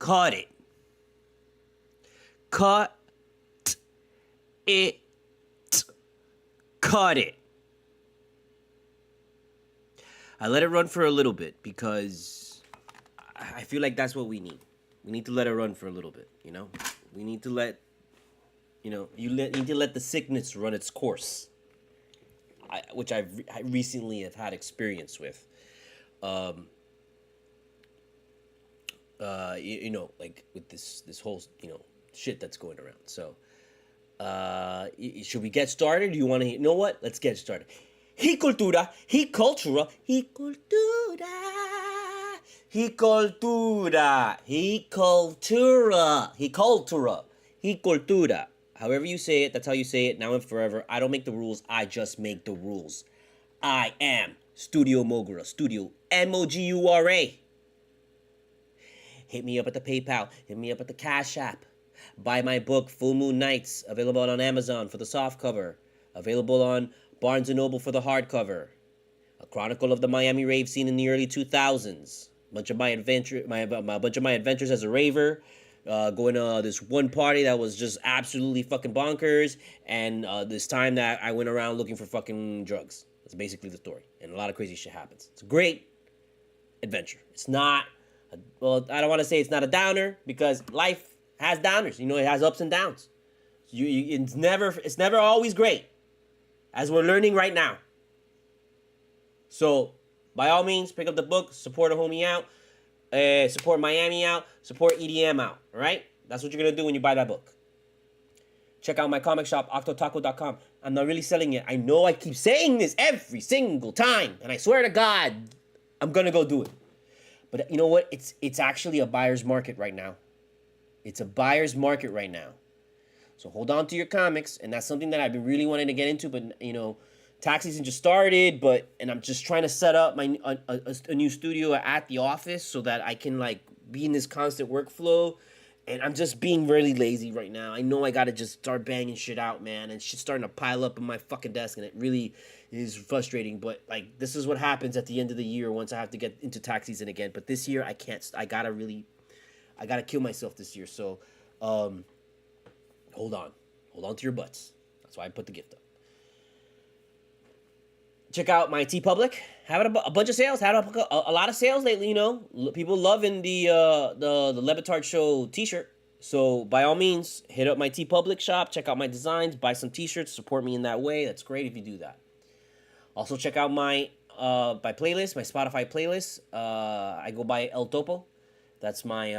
cut it. Cut it. Cut it. I let it run for a little bit because I feel like that's what we need. We need to let it run for a little bit, you know? We need to let, you need to let the sickness run its course, which I recently have had experience with. Like with this whole, shit that's going around. So, should we get started? Do you want to, you know what? Let's get started. Cultura, cultura, cultura, cultura, cultura, cultura. However you say it, that's how you say it now and forever. I don't make the rules. I just make the rules. I am studiomogura. Studio MOGURA. Hit me up at the PayPal. Hit me up at the CashApp. Buy my book, Full Moon Nights, available on Amazon for the softcover. Available on Barnes & Noble for the hardcover. A chronicle of the Miami rave scene in the early 2000s. A bunch of my adventures as a raver. Going to this one party that was just absolutely fucking bonkers. And this time that I went around looking for fucking drugs. That's basically the story. And a lot of crazy shit happens. It's a great adventure. It's not... Well, I don't want to say it's not a downer because life has downers. It has ups and downs. It's never always great, as we're learning right now. So, by all means, pick up the book, support a homie out, support Miami out, support EDM out. All right, that's what you're gonna do when you buy that book. Check out my comic shop, octotaco.com. I'm not really selling it. I know I keep saying this every single time, and I swear to God, I'm gonna go do it. But you know what? It's actually a buyer's market right now. It's a buyer's market right now. So hold on to your comics, and that's something that I've been really wanting to get into. But tax season just started, and I'm just trying to set up my a new studio at the office so that I can be in this constant workflow. And I'm just being really lazy right now. I know I gotta just start banging shit out, man, and shit's starting to pile up on my fucking desk, and it really is frustrating. But this is what happens at the end of the year once I have to get into tax season again. But this year I can't. I gotta kill myself this year. So, hold on to your butts. That's why I put the gift up. Check out my TeePublic. Having a bunch of sales. Had a lot of sales lately. People loving the Levitard Show T-shirt. So by all means, hit up my TeePublic shop. Check out my designs. Buy some T-shirts. Support me in that way. That's great if you do that. Also check out my playlist, my Spotify playlist. I go by El Topo. That's my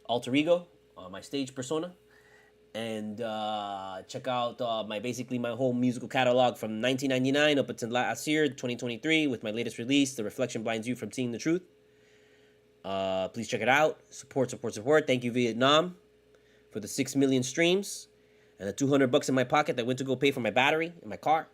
alter ego, my stage persona. And check out my whole musical catalog from 1999 up until last year, 2023, with my latest release, The Reflection Blinds You from Seeing the Truth. Please check it out. Support. Thank you, Vietnam, for the 6 million streams and the $200 in my pocket that went to go pay for my battery in my car.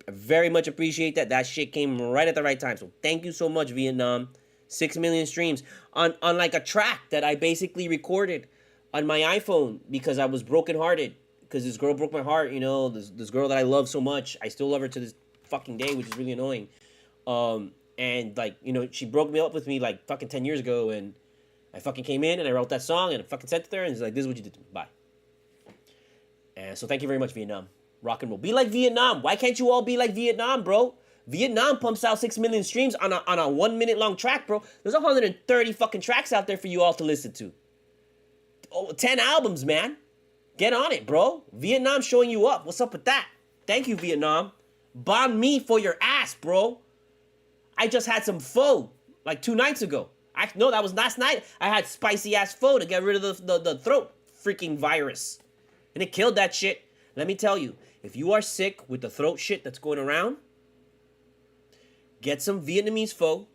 Very much appreciate that. That shit came right at the right time. So thank you so much, Vietnam. 6 million streams on a track that I basically recorded on my iPhone because I was brokenhearted because this girl broke my heart. This girl that I love so much. I still love her to this fucking day, which is really annoying. And she broke me up with me fucking 10 years ago, and I fucking came in and I wrote that song and I fucking sent it to her, and it's this is what you did to me. Bye. And so thank you very much, Vietnam. Rock and roll. Be like Vietnam. Why can't you all be like Vietnam, bro? Vietnam pumps out 6 million streams on a 1 minute long track, bro. There's 130 fucking tracks out there for you all to listen to. 10 albums, man. Get on it, bro. Vietnam showing you up. What's up with that? Thank you, Vietnam. Bomb me for your ass, bro. I just had some pho 2 nights ago. No, that was last night. I had spicy ass pho to get rid of the throat freaking virus. And it killed that shit. Let me tell you, if you are sick with the throat shit that's going around, get some Vietnamese pho.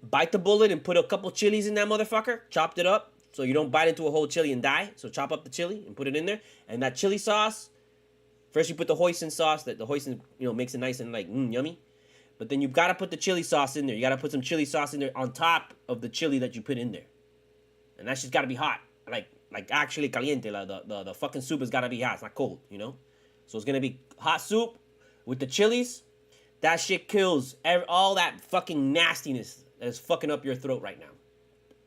Bite the bullet and put a couple chilies in that motherfucker. Chopped it up. So you don't bite into a whole chili and die. So chop up the chili and put it in there. And that chili sauce, first you put the hoisin sauce. That the hoisin, makes it nice and yummy. But then you've got to put the chili sauce in there. You got to put some chili sauce in there on top of the chili that you put in there. And that shit's got to be hot. Actually caliente. The fucking soup has got to be hot. It's not cold, So it's going to be hot soup with the chilies. That shit kills all that fucking nastiness that is fucking up your throat right now.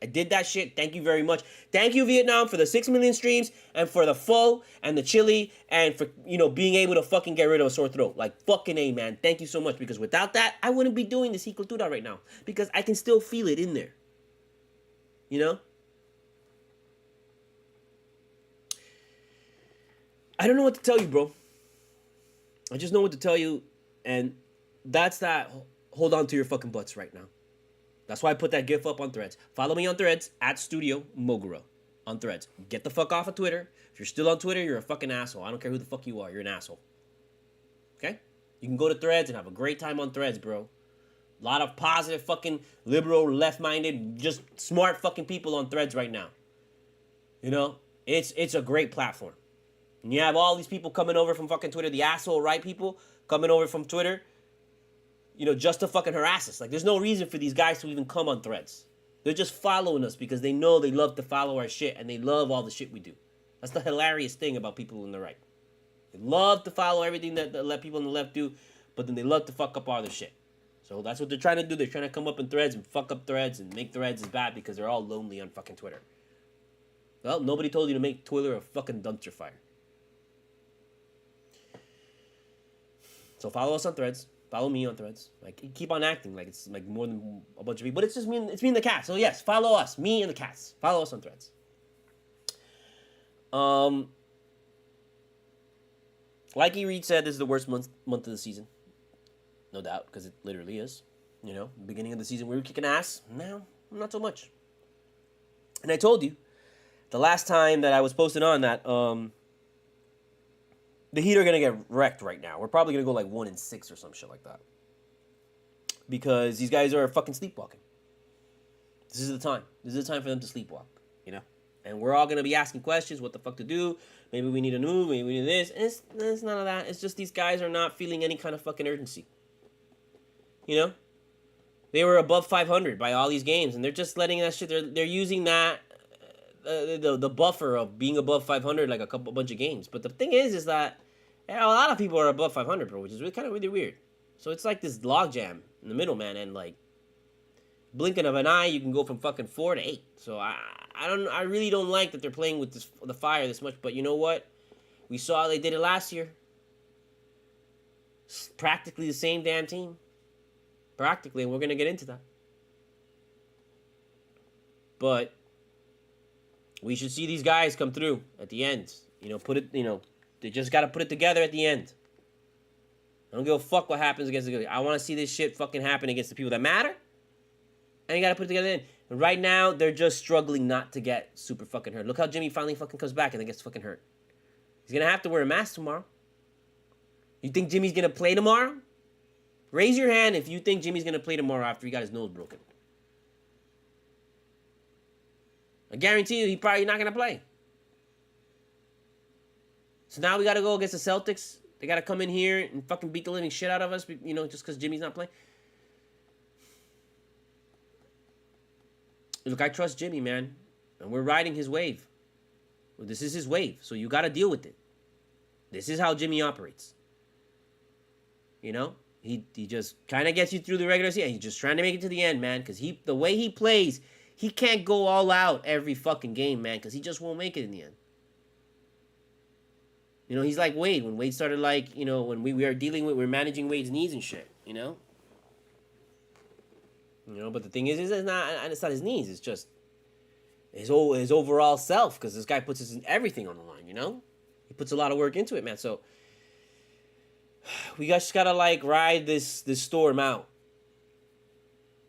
I did that shit. Thank you very much. Thank you, Vietnam, for the 6 million streams and for the pho and the chili and for, being able to fucking get rid of a sore throat. Like, fucking A, man. Thank you so much, because without that, I wouldn't be doing this Cultura right now, because I can still feel it in there. I don't know what to tell you, bro. I just know what to tell you, and that's that. Hold on to your fucking butts right now. That's why I put that GIF up on Threads. Follow me on Threads at studiomogura on Threads. Get the fuck off of Twitter. If you're still on Twitter, you're a fucking asshole. I don't care who the fuck you are. You're an asshole. Okay? You can go to Threads and have a great time on Threads, bro. A lot of positive fucking liberal, left-minded, just smart fucking people on Threads right now. It's a great platform. And you have all these people coming over from fucking Twitter, the asshole right people coming over from Twitter, just to fucking harass us. Like, there's no reason for these guys to even come on Threads. They're just following us because they know they love to follow our shit, and they love all the shit we do. That's the hilarious thing about people on the right. They love to follow everything that the people on the left do, but then they love to fuck up all the shit. So that's what they're trying to do. They're trying to come up in Threads and fuck up Threads and make Threads as bad because they're all lonely on fucking Twitter. Well, nobody told you to make Twitter a fucking dumpster fire. So follow us on Threads. Follow me on Threads. Like, keep on acting like it's like more than a bunch of people. But it's just me and the cats. So yes, follow us. Me and the cats. Follow us on Threads. Like E. Reed said, this is the worst month of the season. No doubt, because it literally is. Beginning of the season we were kicking ass. Now, not so much. And I told you, the last time that I was posting on that, the Heat are going to get wrecked right now. We're probably going to go like 1-6 or some shit like that. Because these guys are fucking sleepwalking. This is the time. This is the time for them to sleepwalk, And we're all going to be asking questions, what the fuck to do. Maybe we need a move, maybe we need this. And it's none of that. It's just these guys are not feeling any kind of fucking urgency. They were above 500 by all these games, and they're just letting that shit. They're using that the buffer of being above 500 like a bunch of games. But the thing is that a lot of people are above 500, bro, which is kind of really weird. So it's like this logjam in the middle, man, and like blinking of an eye, you can go from fucking 4 to 8. So I really don't like that they're playing with the fire this much. But you know what? We saw they did it last year. It's practically the same damn team. Practically, and we're going to get into that. But we should see these guys come through at the end. They just got to put it together at the end. I don't give a fuck what happens against the good. I want to see this shit fucking happen against the people that matter. And you got to put it together then. And right now, they're just struggling not to get super fucking hurt. Look how Jimmy finally fucking comes back and then gets fucking hurt. He's going to have to wear a mask tomorrow. You think Jimmy's going to play tomorrow? Raise your hand if you think Jimmy's going to play tomorrow after he got his nose broken. I guarantee you he's probably not going to play. So now we got to go against the Celtics. They got to come in here and fucking beat the living shit out of us, just because Jimmy's not playing. Look, I trust Jimmy, man. And we're riding his wave. Well, this is his wave, so you got to deal with it. This is how Jimmy operates. He just kind of gets you through the regular season. He's just trying to make it to the end, man. Because the way he plays, he can't go all out every fucking game, man. Because he just won't make it in the end. He's like Wade. When Wade started, when we we're managing Wade's knees and shit, But the thing is it's not his knees. It's just his overall self. Because this guy puts everything on the line, He puts a lot of work into it, man. So we just gotta ride this storm out.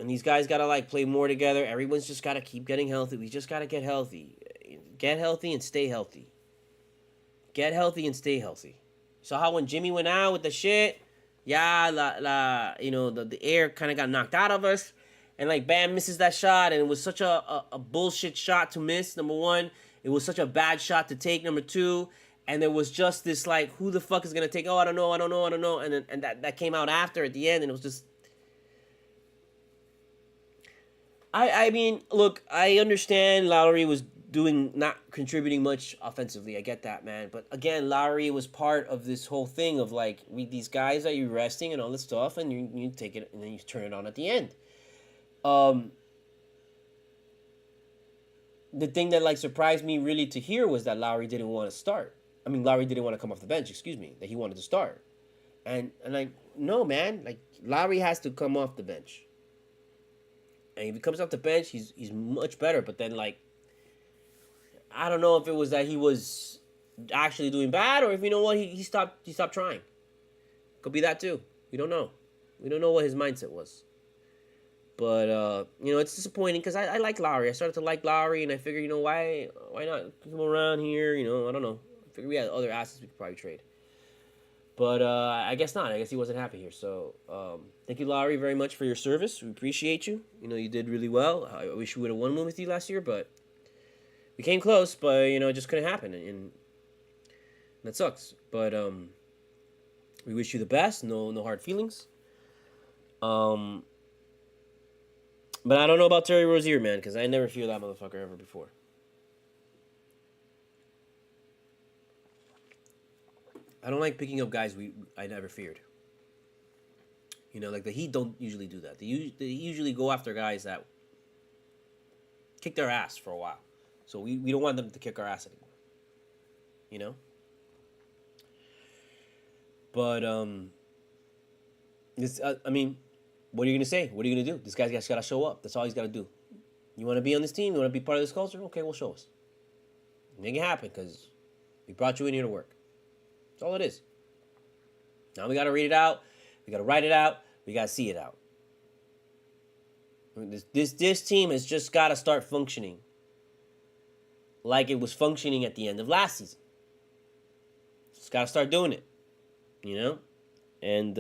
And these guys gotta play more together. Everyone's just gotta keep getting healthy. We just gotta get healthy. Get healthy and stay healthy. Get healthy and stay healthy. So how when Jimmy went out with the shit, the air kind of got knocked out of us. And Bam misses that shot, and it was such a bullshit shot to miss, number one. It was such a bad shot to take, number two. And there was just this who the fuck is gonna take? Oh, I don't know. And that came out after at the end, and it was just. I mean, look, I understand Lowry was not contributing much offensively. I get that, man. But again, Lowry was part of this whole thing of these guys that you're resting and all this stuff, and you take it and then you turn it on at the end. the thing that like surprised me really to hear was that Lowry didn't want to start. I mean, Lowry didn't want to come off the bench. Excuse me, that he wanted to start. And like, no, man, like Lowry has to come off the bench. And if he comes off the bench, he's much better. But then like, I don't know if it was that he was actually doing bad, or if you know what, he stopped trying. Could be that too. We don't know. We don't know what his mindset was. But you know, it's disappointing because I like Lowry. I started to like Lowry, and I figured, you know, why not come around here? You know, I don't know. I figured we had other assets we could probably trade. But I guess not. I guess he wasn't happy here. So thank you, Lowry, very much for your service. We appreciate you. You know, you did really well. I wish we would have won one with you last year, but we came close. But you know, it just couldn't happen, and that sucks. But we wish you the best. No hard feelings. But I don't know about Terry Rozier, man, because I never feared that motherfucker ever before. I don't like picking up guys I never feared. You know, like the Heat don't usually do that. They usually go after guys that kick their ass for a while. So we don't want them to kick our ass anymore. You know? But, I mean, what are you going to say? What are you going to do? This guy's got to show up. That's all he's got to do. You want to be on this team? You want to be part of this culture? Okay, well, show us. Make it happen, because we brought you in here to work. That's all it is. Now we got to read it out. We got to write it out. We got to see it out. This team has just got to start functioning like it was functioning at the end of last season. Just got to start doing it. You know? And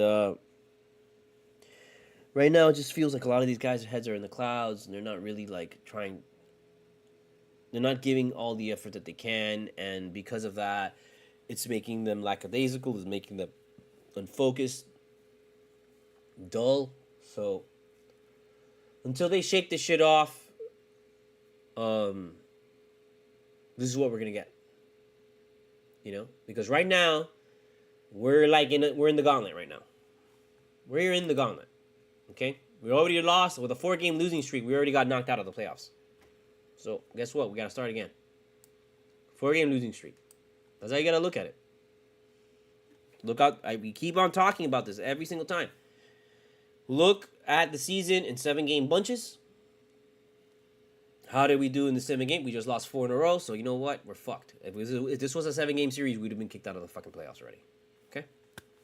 right now, it just feels like a lot of these guys' heads are in the clouds, and they're not really, like, trying. They're not giving all the effort that they can, and because of that, it's making them lackadaisical, it's making them unfocused, dull. So, until they shake this shit off, this is what we're gonna get. You know? Because right now, we're in the gauntlet right now. We're in the gauntlet. Okay? We already lost. With a 4-game losing streak, we already got knocked out of the playoffs. So, guess what? We got to start again. 4-game losing streak. That's how you got to look at it. Look out. We keep on talking about this every single time. Look at the season in 7-game bunches. How did we do in the 7 game? We just lost 4 in a row. So, you know what? We're fucked. If this was a 7-game series, we'd have been kicked out of the fucking playoffs already. Okay?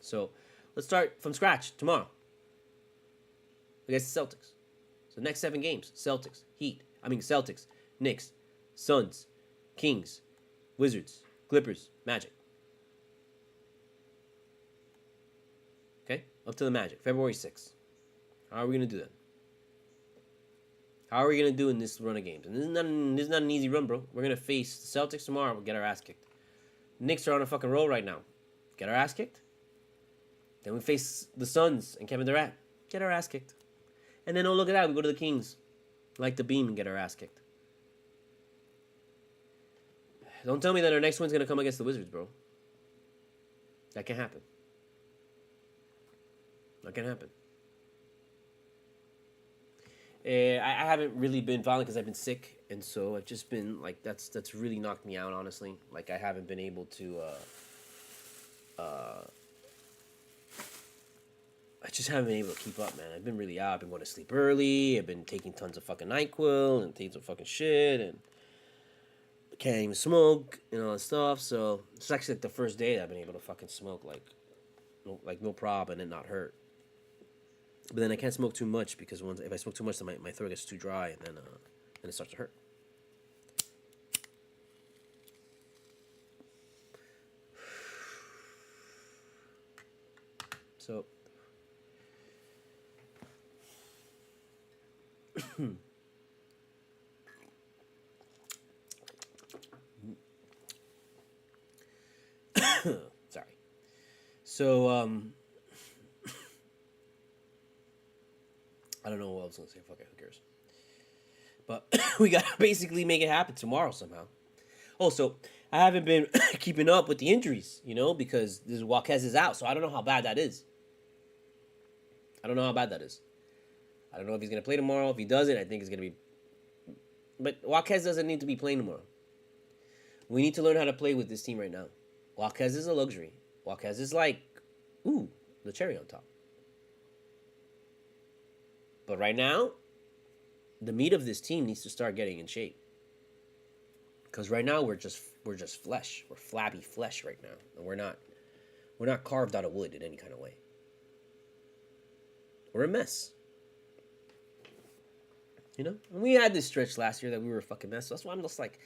So, let's start from scratch tomorrow against the Celtics. So next 7 games, Celtics, Knicks, Suns, Kings, Wizards, Clippers, Magic. Okay? Up to the Magic, February 6th. How are we going to do that? How are we going to do in this run of games? And this is not an easy run, bro. We're going to face the Celtics tomorrow. We'll get our ass kicked. Knicks are on a fucking roll right now. Get our ass kicked. Then we face the Suns and Kevin Durant. Get our ass kicked. And then, oh, look at that. We go to the Kings. Like the beam and get our ass kicked. Don't tell me that our next one's going to come against the Wizards, bro. That can happen. That can happen. I haven't really been violent because I've been sick. And so I've just been, like, that's really knocked me out, honestly. Like, I haven't been able to, I just haven't been able to keep up, man. I've been really out. I've been going to sleep early. I've been taking tons of fucking NyQuil and taking some fucking shit. And I can't even smoke and all that stuff. So it's actually like the first day that I've been able to fucking smoke, no problem, and it not hurt. But then I can't smoke too much because if I smoke too much, then my throat gets too dry, and then it starts to hurt. So, sorry. So, I don't know what I was going to say. Fuck it, who cares? But we got to basically make it happen tomorrow somehow. Also, I haven't been keeping up with the injuries, because this Jaquez is out, so I don't know how bad that is. I don't know if he's going to play tomorrow. If he doesn't, I think it's going to be But Jaquez doesn't need to be playing tomorrow. We need to learn how to play with this team right now. Jaquez is a luxury. Jaquez is like, ooh, the cherry on top. But right now, the meat of this team needs to start getting in shape. Because right now we're just flesh. We're flabby flesh right now, and we're not carved out of wood in any kind of way. We're a mess. You know, and we had this stretch last year that we were a fucking mess. So that's why I'm just like,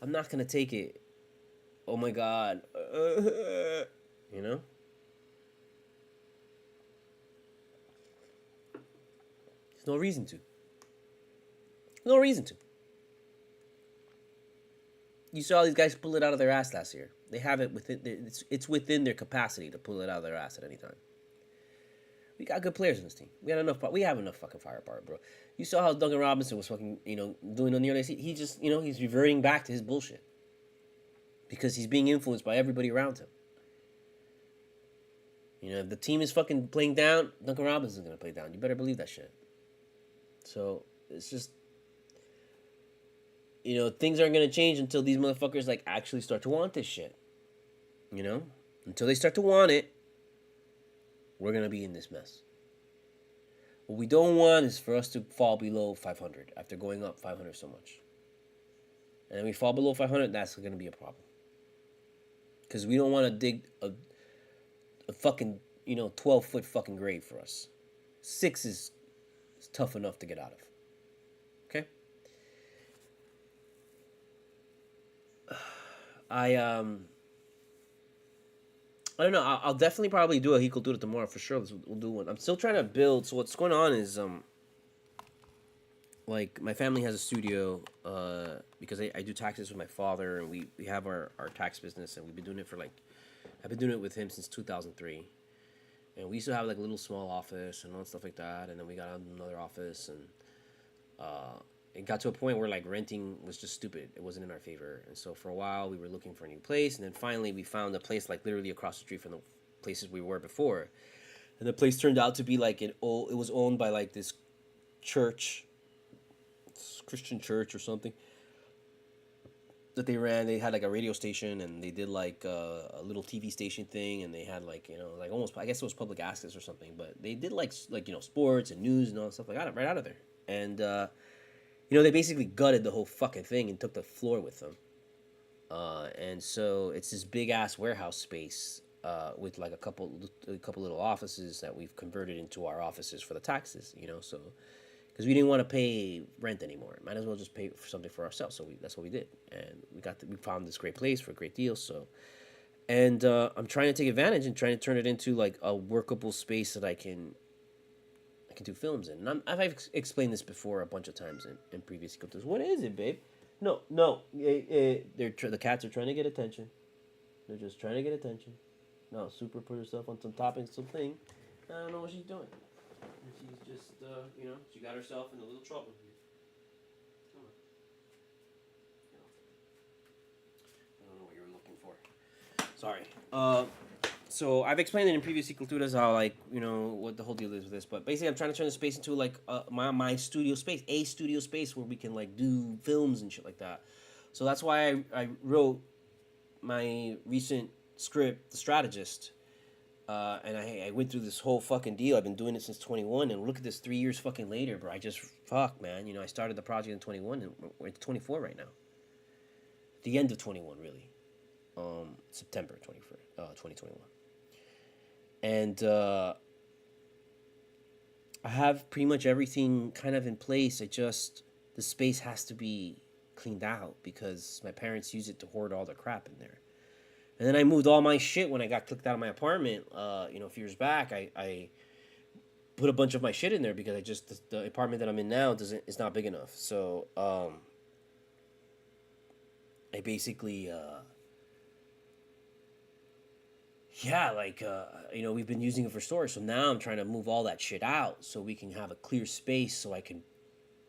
I'm not gonna take it. Oh my god, you know. There's no reason to. No reason to. You saw these guys pull it out of their ass last year. They have it within. It's within their capacity to pull it out of their ass at any time. We got good players in this team. We have enough fucking firepower, bro. You saw how Duncan Robinson was fucking, doing on the other side. He just, he's reverting back to his bullshit because he's being influenced by everybody around him. If the team is fucking playing down, Duncan Robinson's gonna play down. You better believe that shit. So it's just, things aren't gonna change until these motherfuckers like actually start to want this shit. Until they start to want it, we're gonna be in this mess. What we don't want is for us to fall below 500 after going up 500 so much. And then we fall below 500, that's gonna be a problem. Because we don't want to dig a fucking 12-foot fucking grave for us. 6 is tough enough to get out of. Okay. I don't know. I'll definitely probably do a Cultura tomorrow for sure. We'll do one. I'm still trying to build. So what's going on is like my family has a studio because I do taxes with my father, and we have our tax business, and we've been doing it for I've been doing it with him since 2003, and we used to have like a little small office and all stuff like that, and then we got another office, and it got to a point where like renting was just stupid. It wasn't in our favor, and so for a while we were looking for a new place, and then finally we found a place like literally across the street from the places we were before, and the place turned out to be like it was owned by like this church, Christian church or something that they ran. They had like a radio station, and they did like a little TV station thing, and they had like like almost, I guess it was public access or something, but they did like sports and news and all that stuff like that right out of there, and they basically gutted the whole fucking thing and took the floor with them. And so it's this big ass warehouse space with like a couple little offices that we've converted into our offices for the taxes. So because we didn't want to pay rent anymore, might as well just pay for something for ourselves. So that's what we did, and we found this great place for a great deal. So, and I'm trying to take advantage and trying to turn it into like a workable space that I can do films in. And I've explained this before a bunch of times in previous cultures. What is it, babe? No. The cats are trying to get attention. They're just trying to get attention. No, Super put herself on some topping, something. I don't know what she's doing. She's just, she got herself in a little trouble here. Come on. I don't know what you were looking for. Sorry. So I've explained it in previous Culturas how what the whole deal is with this, but basically I'm trying to turn the space into like my studio space, a studio space where we can like do films and shit like that. So that's why I wrote my recent script, The Strategist, and I went through this whole fucking deal. I've been doing it since 21, and look at this 3 years fucking later, bro. Man. I started the project in 21, and we're at 24 right now. The end of 21, really. September 2021. And I have pretty much everything kind of in place. The space has to be cleaned out because my parents use it to hoard all their crap in there. And then I moved all my shit when I got kicked out of my apartment, a few years back. I put a bunch of my shit in there because the apartment that I'm in now is not big enough. So I basically we've been using it for storage. So now I'm trying to move all that shit out so we can have a clear space so I can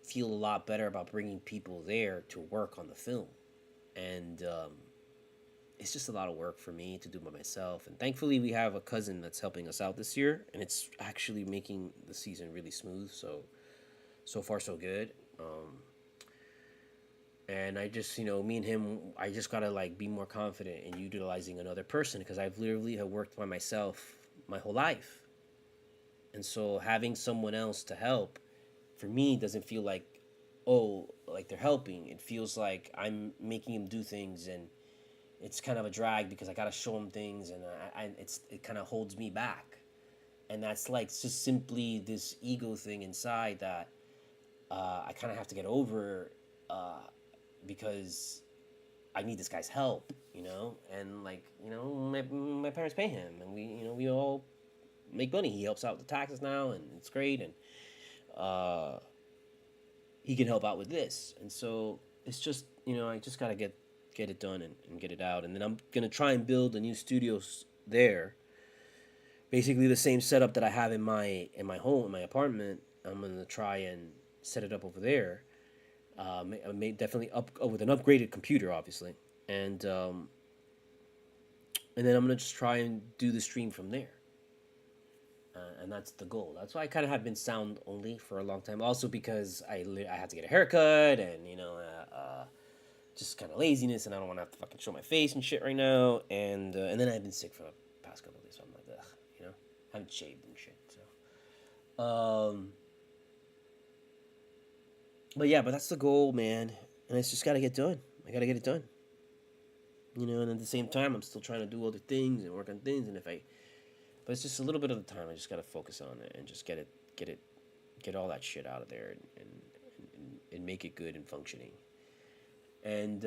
feel a lot better about bringing people there to work on the film. And it's just a lot of work for me to do by myself. And thankfully we have a cousin that's helping us out this year, and it's actually making the season really smooth. So far so good. And I just, me and him, I just gotta like be more confident in utilizing another person because I've literally have worked by myself my whole life. And so having someone else to help for me doesn't feel like, oh, like they're helping. It feels like I'm making him do things, and it's kind of a drag because I gotta show him things, and it kind of holds me back. And that's like just simply this ego thing inside that I kind of have to get over uh, because I need this guy's help, and like my parents pay him, and we all make money. He helps out with the taxes now, and it's great, and uh, he can help out with this, and so it's just I just gotta get it done and get it out, and then I'm gonna try and build a new studio there. Basically, the same setup that I have in my home, in my apartment. I'm gonna try and set it up over there. I may definitely up with an upgraded computer, obviously, and then I'm gonna just try and do the stream from there. And that's the goal. That's why I kind of have been sound only for a long time. Also because I had to get a haircut, and just kind of laziness, and I don't want to have to fucking show my face and shit right now. And then I've been sick for the past couple of days, so I'm like, ugh, I haven't shaved and shit. So, but yeah, but that's the goal, man. And it's just gotta get done. I gotta get it done. And at the same time, I'm still trying to do other things and work on things. But it's just a little bit of the time. I just gotta focus on it and just get all that shit out of there, and make it good and functioning. And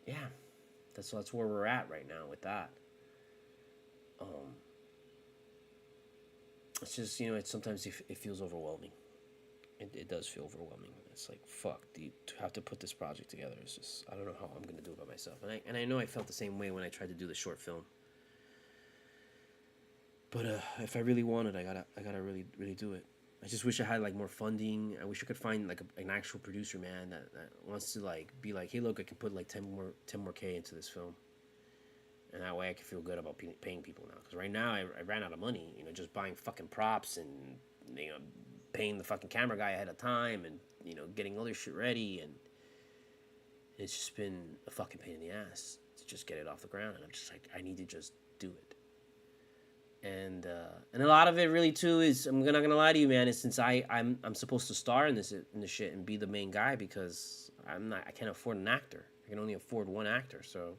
yeah, that's where we're at right now with that. It's just sometimes it feels overwhelming. It does feel overwhelming. It's like, fuck, do you have to put this project together? It's just, I don't know how I'm gonna do it by myself. And I know I felt the same way when I tried to do the short film. But if I really want it, I gotta really really do it. I just wish I had like more funding. I wish I could find like an actual producer, man, that wants to like be like, hey, look, I can put like 10 more K into this film, and that way I can feel good about paying people now. Because right now I ran out of money, just buying fucking props and paying the fucking camera guy ahead of time, and getting other shit ready, and it's just been a fucking pain in the ass to just get it off the ground. And I'm just like, I need to just do it. And a lot of it really too is, I'm not gonna lie to you, man, is since I'm supposed to star in this shit and be the main guy, because I can't afford an actor. I can only afford one actor, so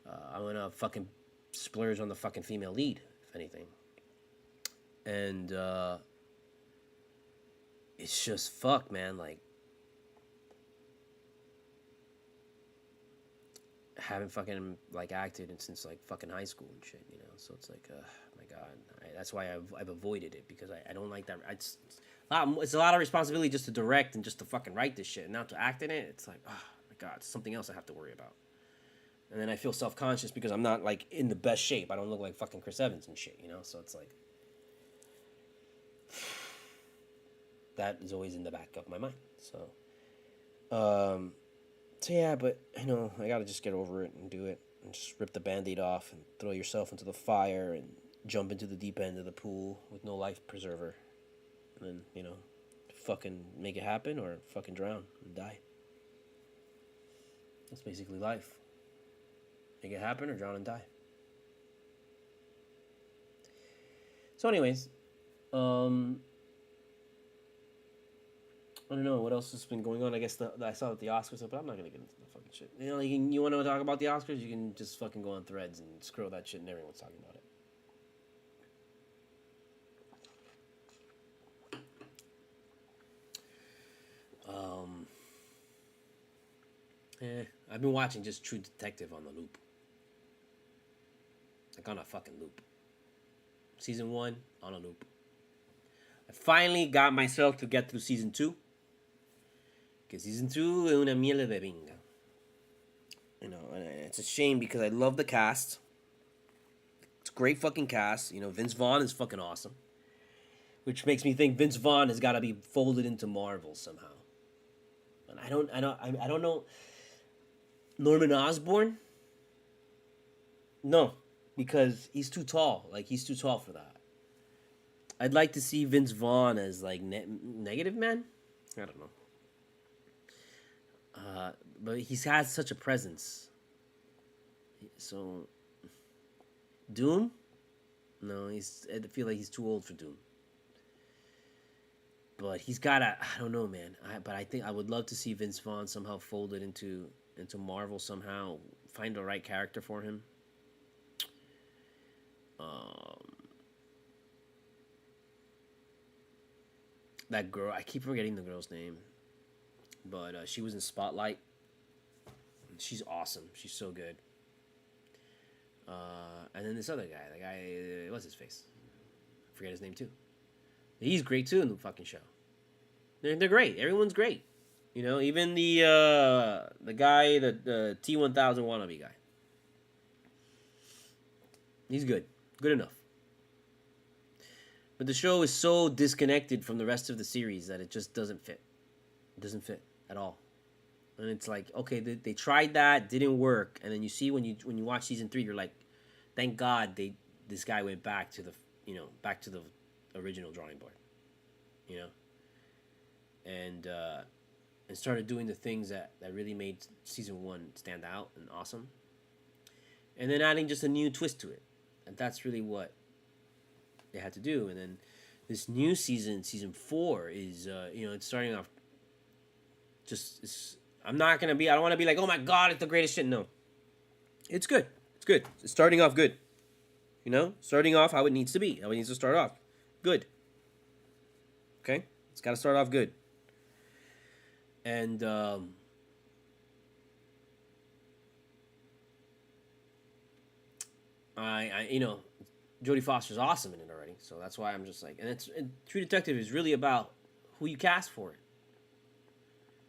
I'm gonna fucking splurge on the fucking female lead, if anything. And it's just fuck, man. Like, haven't fucking like acted since like fucking high school and shit, So it's like, my God, that's why I've avoided it, because I don't like that. It's a lot of responsibility just to direct and just to fucking write this shit, and not to act in it. It's like, oh my God, it's something else I have to worry about. And then I feel self-conscious because I'm not like in the best shape. I don't look like fucking Chris Evans and shit, So it's like, that is always in the back of my mind. So yeah, but I gotta just get over it and do it, and just rip the Band-Aid off and throw yourself into the fire and jump into the deep end of the pool with no life preserver, and then fucking make it happen, or fucking drown and die. That's basically life. Make it happen or drown and die. So anyways, I don't know what else has been going on. I guess I saw that the Oscars, but I'm not gonna get into the fucking shit. You want to talk about the Oscars? You can just fucking go on Threads and scroll that shit, and everyone's talking about it. I've been watching just True Detective on the loop, like on a fucking loop. Season 1 on a loop. I finally got myself to get through season 2. Because season 2 es una miel de pinga. And it's a shame because I love the cast. It's a great fucking cast. Vince Vaughn is fucking awesome. Which makes me think Vince Vaughn has got to be folded into Marvel somehow. And I don't know. Norman Osborn? No, because he's too tall. Like, he's too tall for that. I'd like to see Vince Vaughn as like Negative Man. I don't know. but he's has such a presence. So Doom, no, I feel like he's too old for Doom. But he's got a, I don't know, man. But I think I would love to see Vince Vaughn somehow folded into Marvel somehow. Find the right character for him. That girl, I keep forgetting the girl's name, but she was in Spotlight. She's awesome. She's so good. And then this other guy, the guy, what's his face? I forget his name too. He's great too in the fucking show. They're great. Everyone's great. You know, even the guy, the T1000 wannabe guy. He's good. Good enough. But the show is so disconnected from the rest of the series that it just doesn't fit. It doesn't fit at all. And it's like, okay, they tried that, didn't work, and then you see when you watch season 3, you're like, thank God this guy went back to the original drawing board, you know, and started doing the things that really made season 1 stand out and awesome, and then adding just a new twist to it, and that's really what they had to do. And then this new season 4, is it's starting off just. I don't want to be like, oh my God, it's the greatest shit. No. It's good. It's good. It's starting off good. You know? Starting off how it needs to be. How it needs to start off. Good. Okay? It's got to start off good. And, Jodie Foster's awesome in it already. So that's why I'm just like, and True Detective is really about who you cast for it.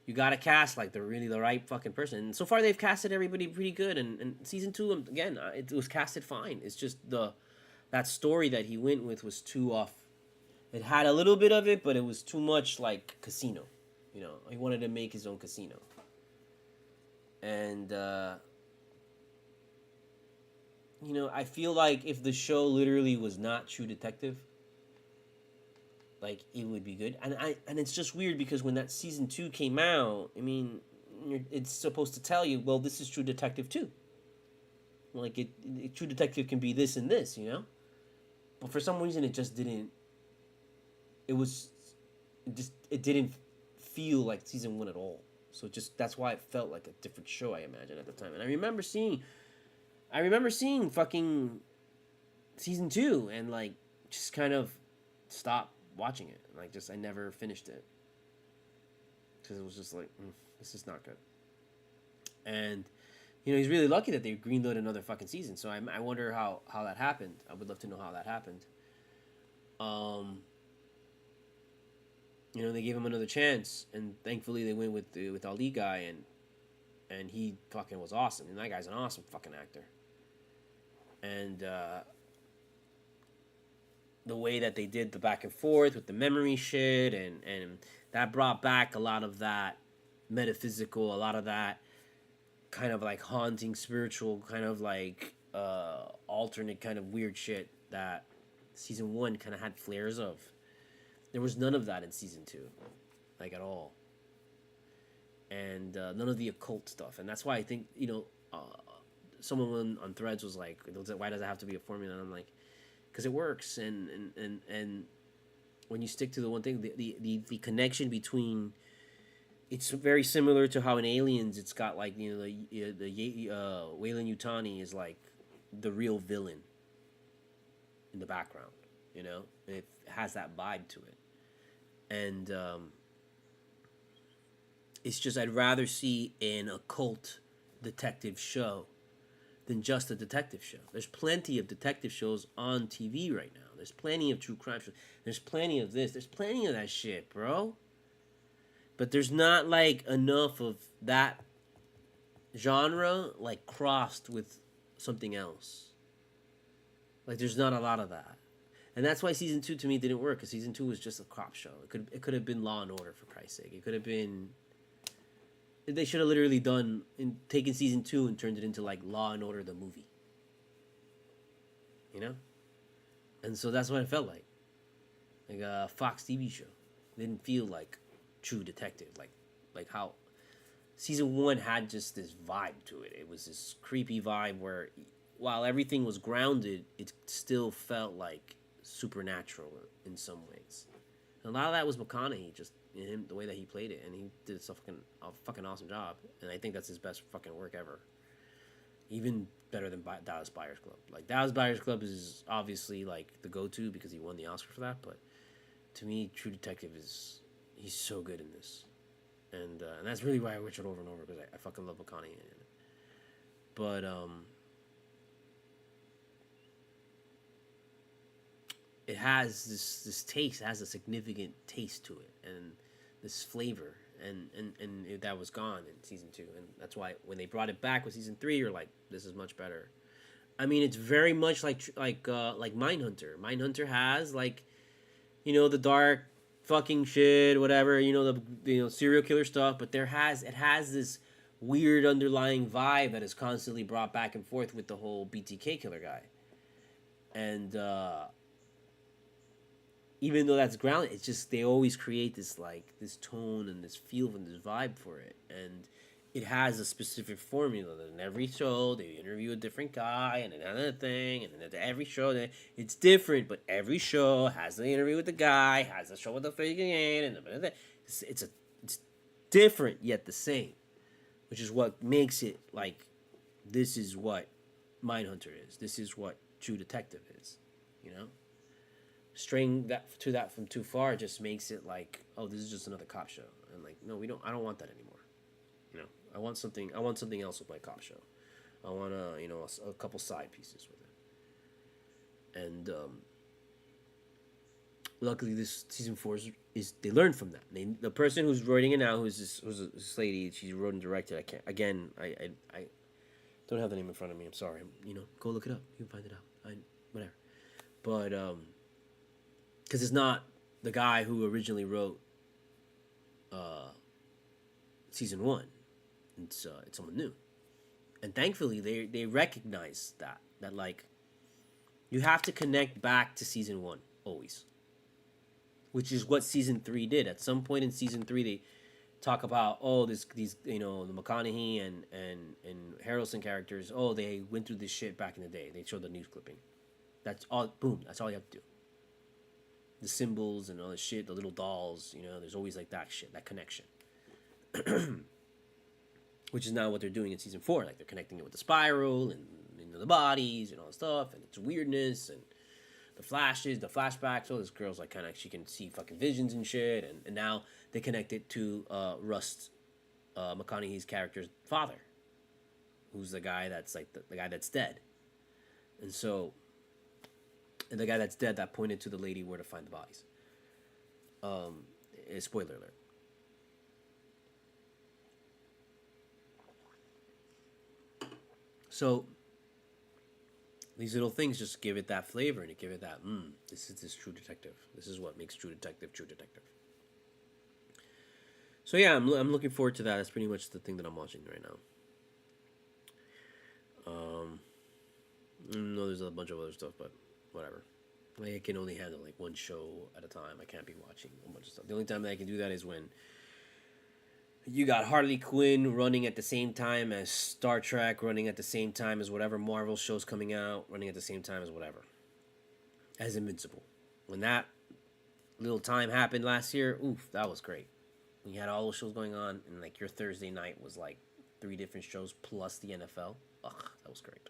You gotta cast like the right fucking person. And so far they've casted everybody pretty good. And season 2, again, it was casted fine. It's just that story that he went with was too off. It had a little bit of it, but it was too much like Casino. You know, he wanted to make his own Casino. And I feel like if the show literally was not True Detective, like, it would be good. And it's just weird because when that season 2 came out, I mean, it's supposed to tell you, well, this is True Detective 2. Like, True Detective can be this and this, you know? But for some reason, it just didn't. It didn't feel like season 1 at all. So that's why it felt like a different show, I imagine, at the time. And I remember seeing fucking season 2 and, like, just kind of stop watching it. Like, I never finished it because it was just like, this is not good. And he's really lucky that they greenlit another fucking season. So I wonder how that happened. I would love to know how that happened. They gave him another chance, and thankfully they went with Ali guy, and he fucking was awesome. And that guy's an awesome fucking actor. And the way that they did the back and forth with the memory shit, and that brought back a lot of that metaphysical, a lot of that kind of like haunting spiritual, kind of like alternate kind of weird shit that season 1 kind of had flares of. There was none of that in season 2, like, at all. And none of the occult stuff. And that's why I think, someone on Threads was like, why does it have to be a formula? And I'm like, because it works, and when you stick to the one thing, the connection between, it's very similar to how in Aliens it's got like the Weyland Yutani is like the real villain in the background, and it has that vibe to it, and it's just I'd rather see an occult detective show than just a detective show. There's plenty of detective shows on TV right now. There's plenty of true crime shows. There's plenty of this. There's plenty of that shit, bro. But there's not, like, enough of that genre, like, crossed with something else. Like, there's not a lot of that. And that's why season 2 to me didn't work, because season 2 was just a cop show. It could have been Law and Order, for Christ's sake. It could have been... They should have literally taken season 2 and turned it into like Law and Order the movie. And so that's what it felt like. Like a Fox TV show. It didn't feel like True Detective, like how season one had just this vibe to it. It was this creepy vibe where, while everything was grounded, it still felt like supernatural in some ways. And a lot of that was McConaughey, just him, the way that he played it, and he did a fucking awesome job. And I think that's his best fucking work ever. Even better than Dallas Buyers Club. Like, Dallas Buyers Club is obviously like the go-to because he won the Oscar for that. But to me, True Detective he's so good in this. And that's really why I watch it over and over, because I fucking love McConaughey in it. But it has this taste. It has a significant taste to it, and this flavor, and that was gone in season 2, and that's why when they brought it back with season 3, you're like, this is much better. I mean, it's very much like Mindhunter. Mindhunter has the dark fucking shit, whatever, the serial killer stuff, but it has this weird underlying vibe that is constantly brought back and forth with the whole BTK killer guy. And even though that's grounded, it's just they always create this tone and this feel and this vibe for it. And it has a specific formula that in every show they interview a different guy and another thing, and then every show it's different, but every show has the interview with the guy, has a show with the freaking and it's different yet the same, which is what makes it like, this is what Mindhunter is. This is what True Detective is, Straying that from too far just makes it like, oh, this is just another cop show, and like, no, I don't want that anymore. I want something else with my cop show. I want a couple side pieces with it. And luckily, this season 4 is they learned from that. The person who's writing it now, who's this lady, she wrote and directed. I don't have the name in front of me. I'm sorry. Go look it up. You can find it out. Whatever. But because it's not the guy who originally wrote season 1. It's someone new, and thankfully they recognize that like, you have to connect back to season 1 always, which is what season 3 did. At some point in season 3, they talk about, these the McConaughey and Harrelson characters. They went through this shit back in the day. They showed the news clipping. That's all. Boom. That's all you have to do. The symbols and all the shit, the little dolls. There's always like that shit, that connection. Which is now what they're doing in season 4. Like, they're connecting it with the spiral and the bodies and all that stuff, and it's weirdness and the flashes, the flashbacks. All this girl's like, she can see fucking visions and shit, and now they connect it to Rust, McConaughey's character's father, who's the guy that's like the guy that's dead, and the guy that's dead that pointed to the lady where to find the bodies. Spoiler alert. So these little things just give it that flavor, and give it that, this is True Detective. This is what makes True Detective True Detective. So yeah, I'm looking forward to that. That's pretty much the thing that I'm watching right now. No, there's a bunch of other stuff, but whatever. I can only handle like one show at a time. I can't be watching a bunch of stuff. The only time that I can do that is when you got Harley Quinn running at the same time as Star Trek, running at the same time as whatever Marvel show's coming out, running at the same time as whatever. As Invincible. When that little time happened last year, that was great. When you had all those shows going on, and like your Thursday night was like 3 different shows plus the NFL. That was great.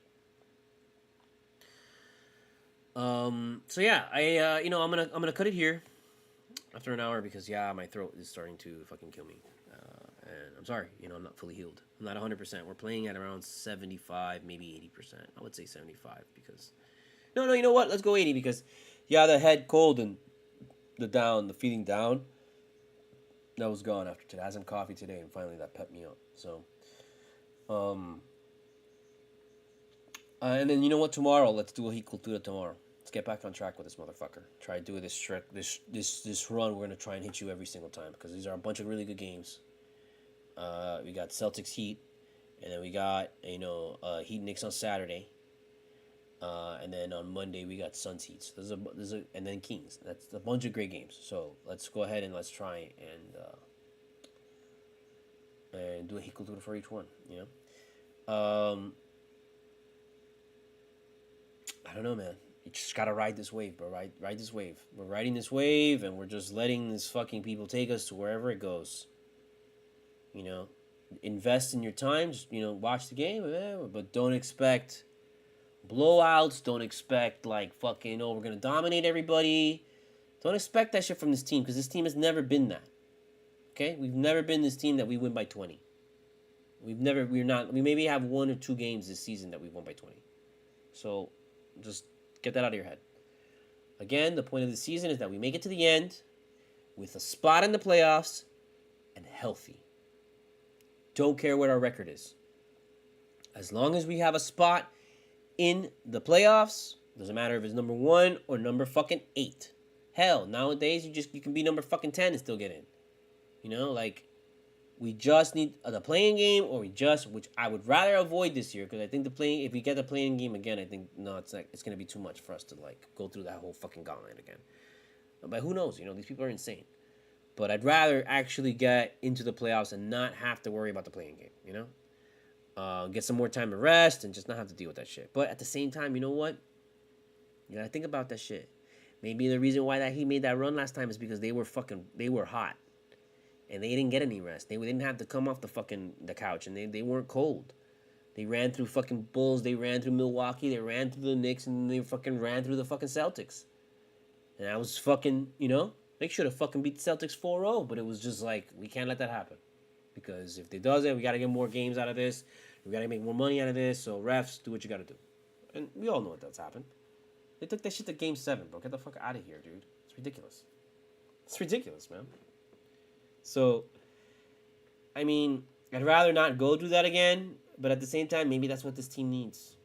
So yeah, I'm gonna cut it here after an hour because my throat is starting to fucking kill me. And I'm sorry, I'm not fully healed. I'm not 100%. We're playing at around 75, maybe 80%. I would say 75 because... No, you know what? Let's go 80 because, the head cold and the feeling down, that was gone after today. I had some coffee today and finally that pepped me up. So, and then you know what? Tomorrow, let's do a Cultura tomorrow. Let's get back on track with this motherfucker. Try to do this run. We're gonna try and hit you every single time because these are a bunch of really good games. We got Celtics Heat, and then we got Heat Knicks on Saturday, and then on Monday we got Suns Heat. So and then Kings. That's a bunch of great games. So let's go ahead and let's try and and do a Cultura for each one. I don't know, man. You just gotta ride this wave, bro. Ride this wave. We're riding this wave, and we're just letting these fucking people take us to wherever it goes. You know, invest in your time. Just, watch the game, but don't expect blowouts. Don't expect like fucking, we're gonna dominate everybody. Don't expect that shit from this team, because this team has never been that. Okay, we've never been this team that we win by 20. We maybe have 1 or 2 games this season that we've won by 20. So just get that out of your head. Again, the point of the season is that we make it to the end with a spot in the playoffs and healthy. Don't care what our record is. As long as we have a spot in the playoffs, doesn't matter if it's number 1 or number fucking 8. Hell, nowadays you can be number fucking 10 and still get in. We just need the playing game, which I would rather avoid this year, because I think if we get the playing game again, I think it's gonna be too much for us to like go through that whole fucking gauntlet again. But who knows? These people are insane. But I'd rather actually get into the playoffs and not have to worry about the playing game. Get some more time to rest and just not have to deal with that shit. But at the same time, you know what? You gotta think about that shit. Maybe the reason why that he made that run last time is because they were hot. And they didn't get any rest. They didn't have to come off the couch, and they weren't cold. They ran through fucking Bulls. They ran through Milwaukee. They ran through the Knicks, and they fucking ran through the fucking Celtics. And I was fucking, they should have fucking beat the Celtics 4-0, but it was just like, we can't let that happen. Because if they does it, we got to get more games out of this. We got to make more money out of this. So refs, do what you got to do. And we all know what that's happened. They took that shit to Game 7, bro. Get the fuck out of here, dude. It's ridiculous. It's ridiculous, man. So, I mean, I'd rather not go do that again, but at the same time, maybe that's what this team needs.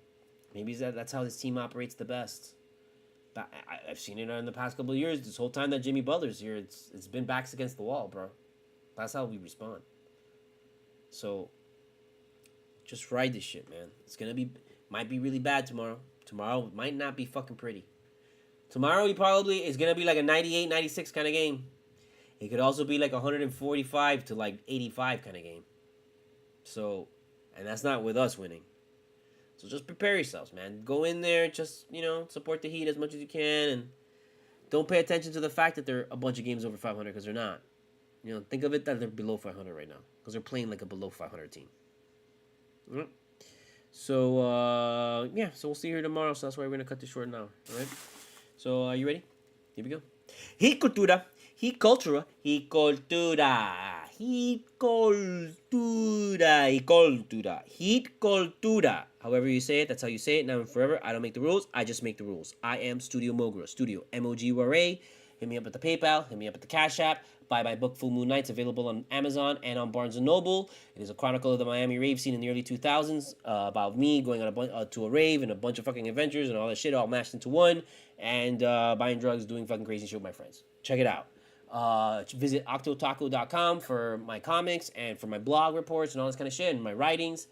Maybe that's how this team operates the best. But I've seen it in the past couple of years. This whole time that Jimmy Butler's here, it's been backs against the wall, bro. That's how we respond. So, just ride this shit, man. Might be really bad tomorrow. Tomorrow might not be fucking pretty. Tomorrow is gonna be like a 98, 96 kind of game. It could also be like 145 to like 85 kind of game. So, and that's not with us winning. So just prepare yourselves, man. Go in there, just, support the Heat as much as you can, and don't pay attention to the fact that they're a bunch of games over 500, because they're not. Think of it that they're below 500 right now, because they're playing like a below 500 team. Mm-hmm. So, so we'll see you here tomorrow, so that's why we're going to cut this short now, all right? So, are you ready? Here we go. Heat Cultura. Heat Cultura. Heat Cultura. Heat Cultura. Heat Cultura. Heat Cultura. However you say it, that's how you say it. Now and forever. I don't make the rules. I just make the rules. I am Studio Mogura. Studio MOGURA. Hit me up at the PayPal. Hit me up at the Cash App. Buy my book Full Moon Nights, available on Amazon and on Barnes & Noble. It is a chronicle of the Miami rave scene in the early 2000s, about me going on to a rave and a bunch of fucking adventures and all that shit all mashed into one, and buying drugs, doing fucking crazy shit with my friends. Check it out. Visit octotaco.com for my comics and for my blog reports and all this kind of shit and my writings.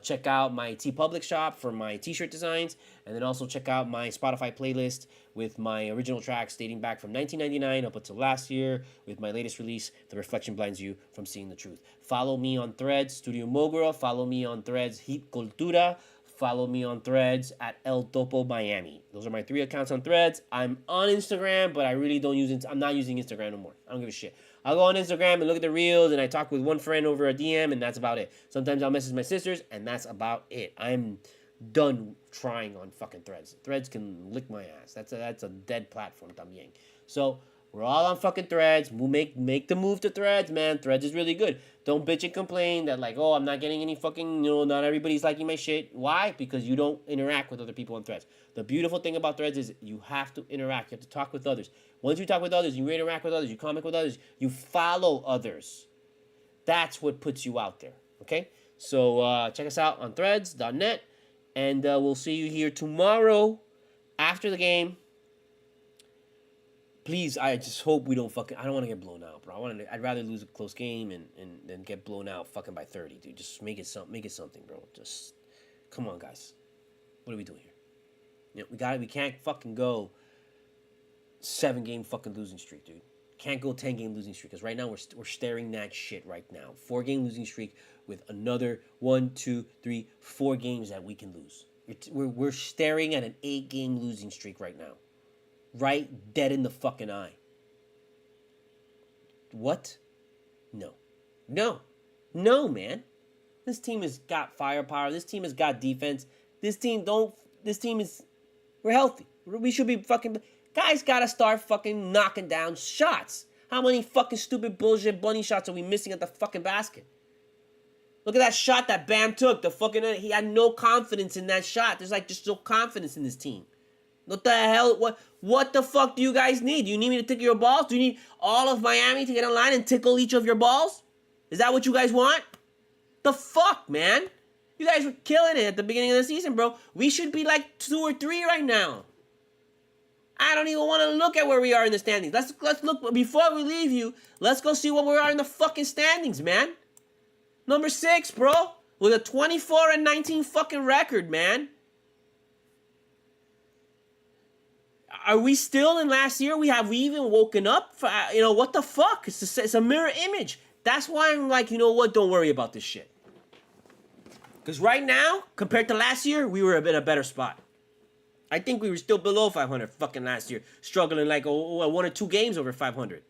Check out my TeePublic shop for my t-shirt designs, and then also check out my Spotify playlist with my original tracks dating back from 1999 up until last year, with my latest release, The Reflection Blinds You from Seeing the Truth. Follow me on Threads, Studio Mogura. Follow me on Threads, Heat Cultura. Follow me on Threads at El Topo Miami. Those are my 3 accounts on Threads. I'm on Instagram, but I really don't use it. I'm not using Instagram no more. I don't give a shit. I'll go on Instagram and look at the reels, and I talk with one friend over a DM, and that's about it. Sometimes I'll message my sisters, and that's about it. I'm done trying on fucking Threads. Threads can lick my ass. That's a dead platform también. So we're all on fucking Threads. We'll make the move to Threads, man. Threads is really good. Don't bitch and complain that like, I'm not getting any fucking, not everybody's liking my shit. Why? Because you don't interact with other people on Threads. The beautiful thing about Threads is you have to interact. You have to talk with others. Once you talk with others, you interact with others, you comment with others, you follow others. That's what puts you out there, okay? So check us out on threads.net, and we'll see you here tomorrow after the game. Please, I just hope we don't I don't want to get blown out, bro. I'd rather lose a close game and than get blown out fucking by 30, dude. Just make it something, bro. Just, come on, guys. What are we doing here? We can't fucking go 7-game fucking losing streak, dude. Can't go 10-game losing streak because right now we're staring that shit right now. 4-game losing streak with another 1, 2, 3, 4 games that we can lose. We're staring at an 8-game losing streak right now. Right dead in the fucking eye. What? No. No, man. This team has got firepower. This team has got defense. We're healthy. We should be fucking, guys gotta start fucking knocking down shots. How many fucking stupid bullshit bunny shots are we missing at the fucking basket? Look at that shot that Bam took. He had no confidence in that shot. There's like just no confidence in this team. What the hell? What the fuck do you guys need? Do you need me to tickle your balls? Do you need all of Miami to get in line and tickle each of your balls? Is that what you guys want? The fuck, man? You guys were killing it at the beginning of the season, bro. We should be like 2 or 3 right now. I don't even want to look at where we are in the standings. Let's look, before we leave you, let's go see what we are in the fucking standings, man. Number 6, bro. With a 24-19 fucking record, man. Are we still in last year? Have we even woken up? What the fuck? It's a mirror image. That's why I'm like, you know what? Don't worry about this shit. Because right now, compared to last year, we were in a better spot. I think we were still below 500 fucking last year. Struggling like 1 or 2 games over 500.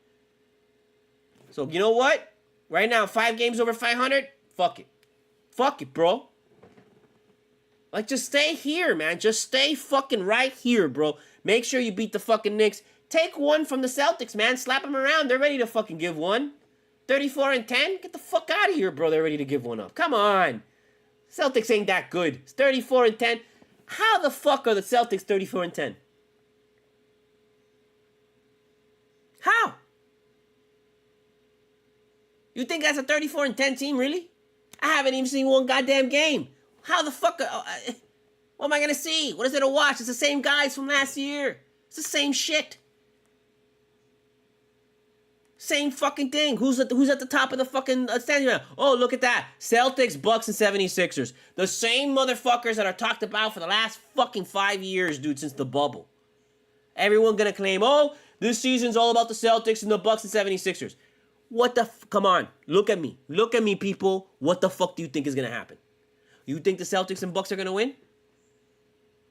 So, you know what? Right now, 5 games over 500? Fuck it. Fuck it, bro. Like, just stay here, man. Just stay fucking right here, bro. Make sure you beat the fucking Knicks. Take one from the Celtics, man. Slap them around. They're ready to fucking give one. 34-10? Get the fuck out of here, bro. They're ready to give one up. Come on. Celtics ain't that good. It's 34-10. How the fuck are the Celtics 34-10? How? You think that's a 34-10 team, really? I haven't even seen one goddamn game. How the fuck? What am I gonna see? What is it to watch? It's the same guys from last year. It's the same shit. Same fucking thing. Who's at the top of the fucking standing now? Oh, look at that. Celtics, Bucks, and 76ers. The same motherfuckers that are talked about for the last fucking 5 years, dude, since the bubble. Everyone gonna claim, oh, this season's all about the Celtics and the Bucks and 76ers. What the come on. Look at me. Look at me, people. What the fuck do you think is gonna happen? You think the Celtics and Bucks are gonna win?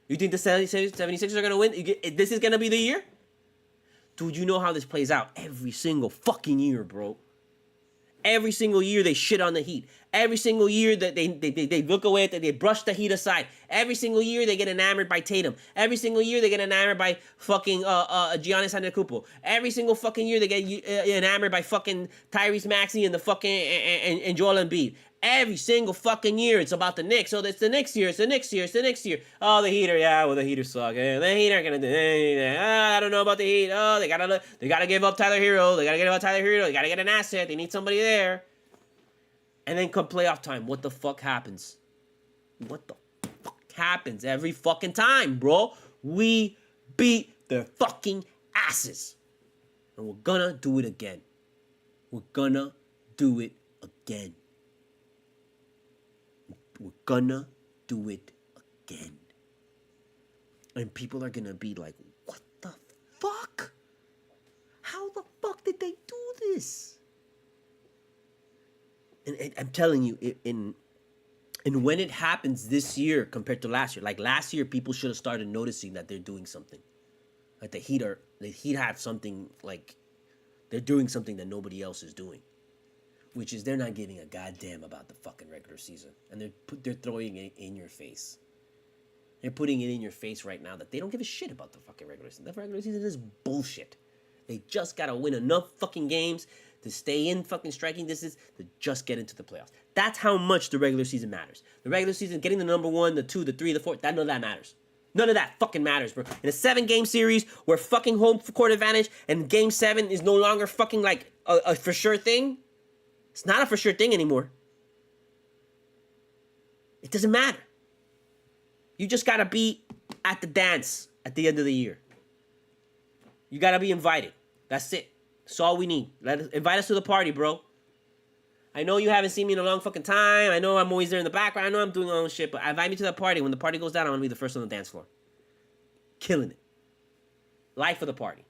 You think the 76ers are gonna win? This is gonna be the year? Dude, you know how this plays out every single fucking year, bro. Every single year they shit on the Heat. Every single year that they look away at that, they brush the Heat aside. Every single year they get enamored by Tatum. Every single year they get enamored by fucking Giannis Antetokounmpo. Every single fucking year they get enamored by fucking Tyrese Maxey and the fucking and Joel Embiid. Every single fucking year it's about the Knicks. So it's the Knicks year. It's the Knicks year. It's the Knicks year. Oh, the Heat are the Heat are suck. The Heat aren't gonna do anything. I don't know about the Heat. Oh, they gotta give up Tyler Hero. They gotta get an asset. They need somebody there. And then come playoff time, what the fuck happens? What the fuck happens every fucking time, bro? We beat their fucking asses. And we're gonna do it again. We're gonna do it again. We're gonna do it again. And people are gonna be like, what the fuck? How the fuck did they do this? And I'm telling you, and when it happens this year compared to last year, like last year, people should have started noticing that they're doing something. Like the Heat have something, like they're doing something that nobody else is doing, which is they're not giving a goddamn about the fucking regular season, and they're throwing it in your face. They're putting it in your face right now that they don't give a shit about the fucking regular season. The regular season is bullshit. They just gotta win enough fucking games to stay in fucking striking distance to just get into the playoffs. That's how much the regular season matters. The regular season, getting the number 1, the 2, the 3, the 4, none of that matters. None of that fucking matters, bro. In a 7-game series where fucking home court advantage and game 7 is no longer fucking like a for sure thing, it's not a for sure thing anymore. It doesn't matter. You just gotta be at the dance at the end of the year. You gotta be invited. That's it. That's all we need. Invite us to the party, bro. I know you haven't seen me in a long fucking time. I know I'm always there in the background. I know I'm doing my own shit, but invite me to that party. When the party goes down, I'm gonna be the first on the dance floor. Killing it. Life of the party.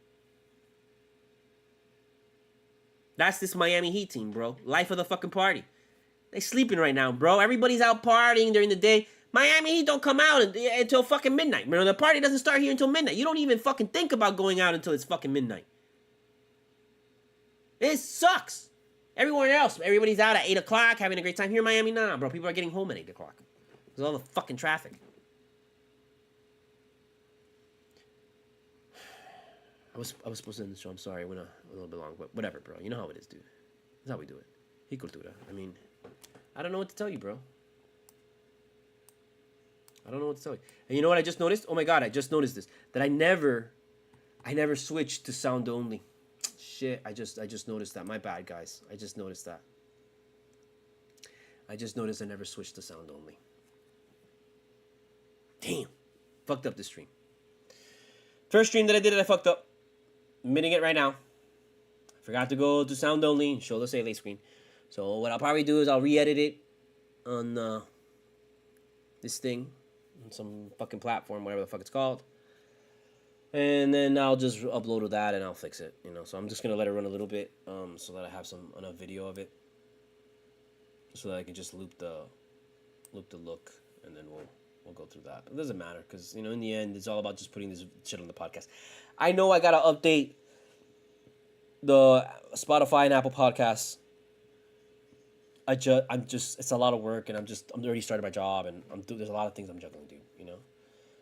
That's this Miami Heat team, bro. Life of the fucking party. They sleeping right now, bro. Everybody's out partying during the day. Miami Heat don't come out until fucking midnight. Bro, the party doesn't start here until midnight. You don't even fucking think about going out until it's fucking midnight. It sucks. Everywhere else, everybody's out at 8 o'clock having a great time. Here in Miami, nah, bro. People are getting home at 8 o'clock. There's all the fucking traffic. I was supposed to end the show. I'm sorry. I went a little bit long, but whatever, bro. You know how it is, dude. That's how we do it. Hey, Cultura. I mean, I don't know what to tell you, bro. I don't know what to tell you. And you know what I just noticed? Oh my god, I just noticed this. That I never switched to sound only. Shit, I just noticed that. My bad, guys. I just noticed that. I just noticed I never switched to sound only. Damn. Fucked up this stream. First stream that I did it, I fucked up. Admitting it right now. Forgot to go to sound only and show the save late screen. So what I'll probably do is I'll re-edit it on this thing. On some fucking platform, whatever the fuck it's called. And then I'll just upload to that and I'll fix it. You know, so I'm just gonna let it run a little bit, so that I have enough video of it. So that I can just loop the look, and then we'll go through that. But it doesn't matter, because, you know, in the end, it's all about just putting this shit on the podcast. I know I gotta update the Spotify and Apple Podcasts. It's a lot of work, and I'm already started my job, and there's a lot of things I'm juggling, dude. You know,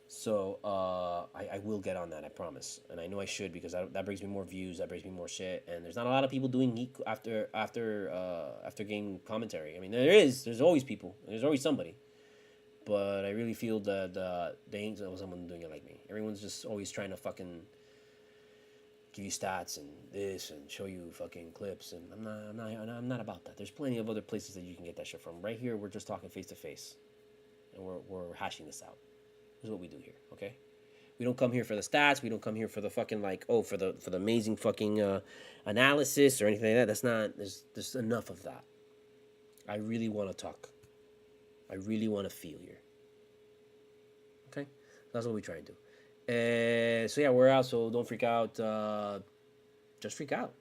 so I will get on that, I promise, and I know I should, because that brings me more views, that brings me more shit, and there's not a lot of people doing geek after game commentary. I mean, there's always people, there's always somebody. But I really feel that there ain't someone doing it like me. Everyone's just always trying to fucking give you stats and this and show you fucking clips, and I'm not about that. There's plenty of other places that you can get that shit from. Right here, we're just talking face to face, and we're hashing this out. This is what we do here, okay? We don't come here for the stats. We don't come here for the fucking for the amazing fucking analysis or anything like that. That's not. There's enough of that. I really want to talk. I really want to feel here. Okay? That's what we try and do. So yeah, we're out, so don't freak out. Just freak out.